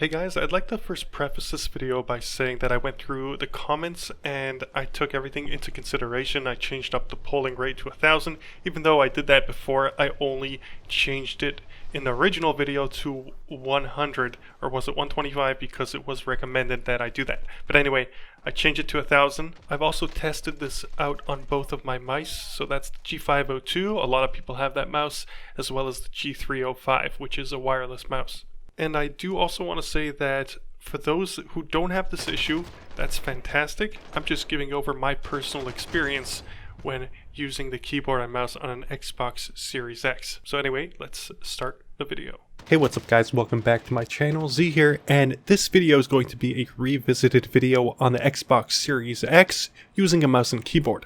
Hey guys, I'd like to first preface this video by saying that I went through the comments and I took everything into consideration. I changed up the polling rate to 1,000. Even though I did that before, I only changed it in the original video to 100, or was it 125, because it was recommended that I do that. But anyway, I changed it to 1,000. I've also tested this out on both of my mice. So that's the G502, a lot of people have that mouse, as well as the G305, which is a wireless mouse. And I do also want to say that for those who don't have this issue, that's fantastic. I'm just giving over my personal experience when using the keyboard and mouse on an Xbox Series X. So anyway, let's start the video. Hey, what's up guys? Welcome back to my channel, Z here, and this video is going to be a revisited video on the Xbox Series X using a mouse and keyboard.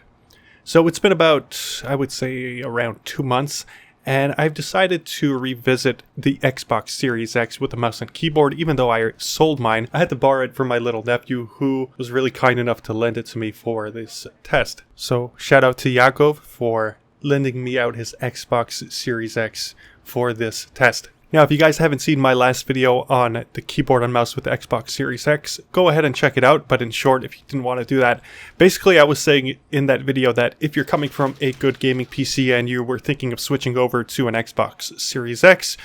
So it's been about, I would say, around 2 months, and I've decided to revisit the Xbox Series X with a mouse and keyboard. Even though I sold mine, I had to borrow it from my little nephew, who was really kind enough to lend it to me for this test. So shout out to Yakov for lending me out his Xbox Series X for this test. Now, if you guys haven't seen my last video on the keyboard and mouse with the Xbox Series X, go ahead and check it out. But in short, if you didn't want to do that, basically I was saying in that video that if you're coming from a good gaming PC and you were thinking of switching over to an Xbox Series X,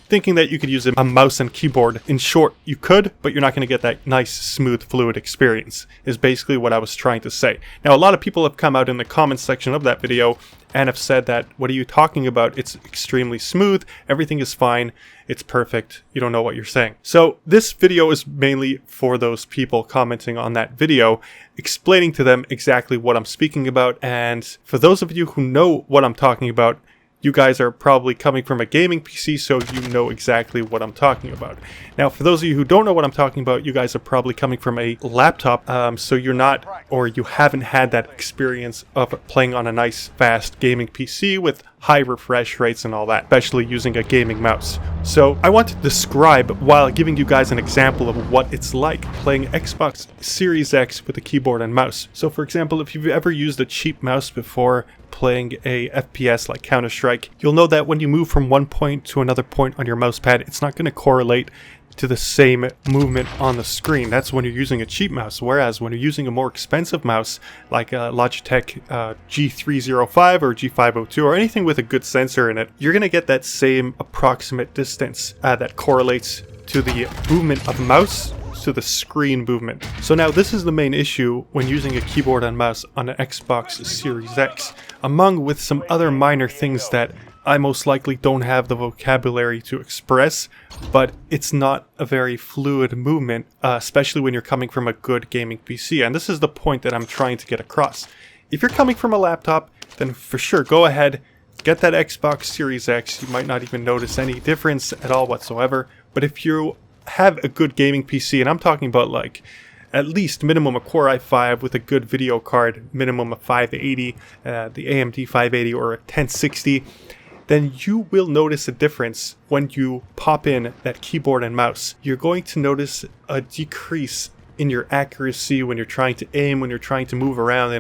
thinking that you could use a mouse and keyboard, in short, you could, but you're not going to get that nice, smooth, fluid experience, is basically what I was trying to say. Now, a lot of people have come out in the comments section of that video and have said that, what are you talking about? It's extremely smooth, everything is fine, it's perfect, you don't know what you're saying. So this video is mainly for those people commenting on that video, explaining to them exactly what I'm speaking about. And for those of you who know what I'm talking about, you guys are probably coming from a gaming PC, so you know exactly what I'm talking about. Now, for those of you who don't know what I'm talking about, you guys are probably coming from a laptop, so you're not, or you haven't had that experience of playing on a nice, fast gaming PC with high refresh rates and all that, especially using a gaming mouse. So I want to describe, while giving you guys an example of what it's like playing Xbox Series X with a keyboard and mouse. So for example, if you've ever used a cheap mouse before playing a FPS like Counter-Strike, you'll know that when you move from one point to another point on your mouse pad, it's not going to correlate to the same movement on the screen. That's when you're using a cheap mouse, whereas when you're using a more expensive mouse like a Logitech G305 or G502 or anything with a good sensor in it, you're going to get that same approximate distance that correlates to the movement of the mouse to the screen movement. So now this is the main issue when using a keyboard and mouse on an Xbox Series X, among with some other minor things that I most likely don't have the vocabulary to express, but it's not a very fluid movement, especially when you're coming from a good gaming PC. And this is the point that I'm trying to get across. If you're coming from a laptop, then for sure, go ahead, get that Xbox Series X. You might not even notice any difference at all whatsoever. But if you have a good gaming PC, and I'm talking about like at least minimum a Core i5 with a good video card, minimum a 580, the AMD 580 or a 1060, then you will notice a difference when you pop in that keyboard and mouse. You're going to notice a decrease in your accuracy when you're trying to aim, when you're trying to move around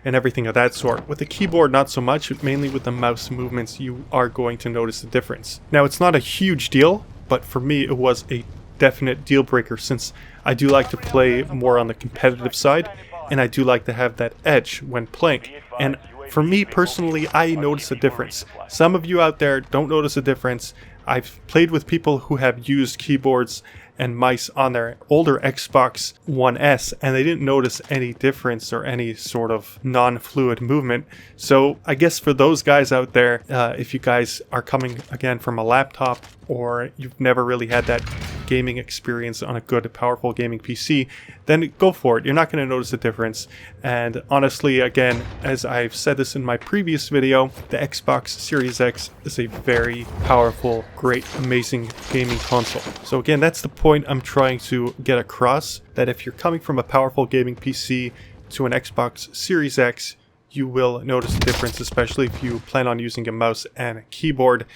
and everything of that sort. With the keyboard, not so much, mainly with the mouse movements, you are going to notice a difference. Now, it's not a huge deal, but for me, it was a definite deal breaker, since I do like to play more on the competitive side, and I do like to have that edge when playing. And for me personally, I notice a difference. Some of you out there don't notice a difference. I've played with people who have used keyboards and mice on their older Xbox One S, and they didn't notice any difference or any sort of non-fluid movement. So I guess for those guys out there, if you guys are coming again from a laptop, or you've never really had that gaming experience on a good, powerful gaming PC, then go for it. You're not going to notice a difference. And honestly, again, as I've said this in my previous video, the Xbox Series X is a very powerful, great, amazing gaming console. So again, that's the point I'm trying to get across, that if you're coming from a powerful gaming PC to an Xbox Series X, you will notice a difference, especially if you plan on using a mouse and a keyboard,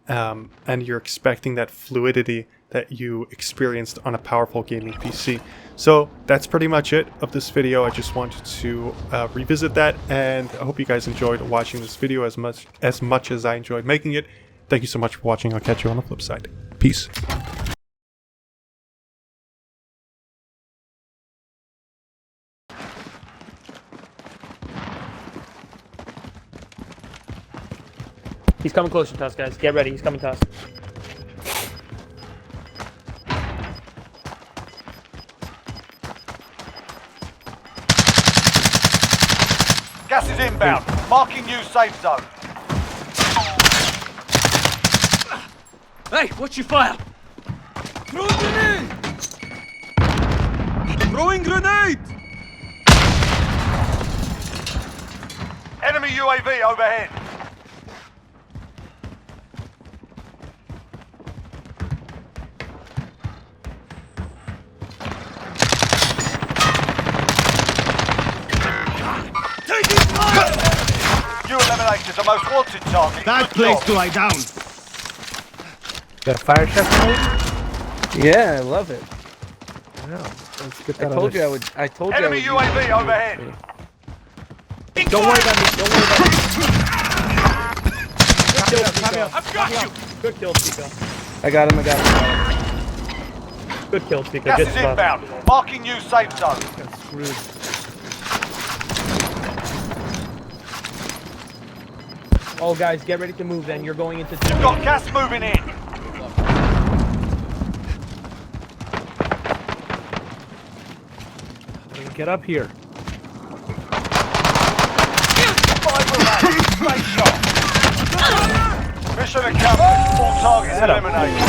and you're expecting that fluidity that you experienced on a powerful gaming PC. So that's pretty much it of this video. I just wanted to revisit that, and I hope you guys enjoyed watching this video as much as I enjoyed making it. Thank you so much for watching. I'll catch you on the flip side. Peace. He's coming closer to us, guys. Get ready. He's coming to us. Gas is inbound. Marking new safe zone. Hey, watch your fire! Throw a grenade! Throwing grenade! Enemy UAV overhead. Taking fire! You eliminated the most wanted target. That Good place job. to lie down. Got a fire chef mode? Yeah, I love it. Wow. Let's get I that told on you I would. I told you. Enemy I would UAV overhead. Don't worry about me. Don't worry about me. Good kill, Chico. I've got you! Good kill, Chico. I got him. I got him. Good kill, Chico. Gas Good is stuff. inbound. Marking new safe zone. Got screwed. All guys, get ready to move. Then you're going into. You've got gas moving in. Get up here. Five remain. Great shot. Mission accomplished. All targets eliminated.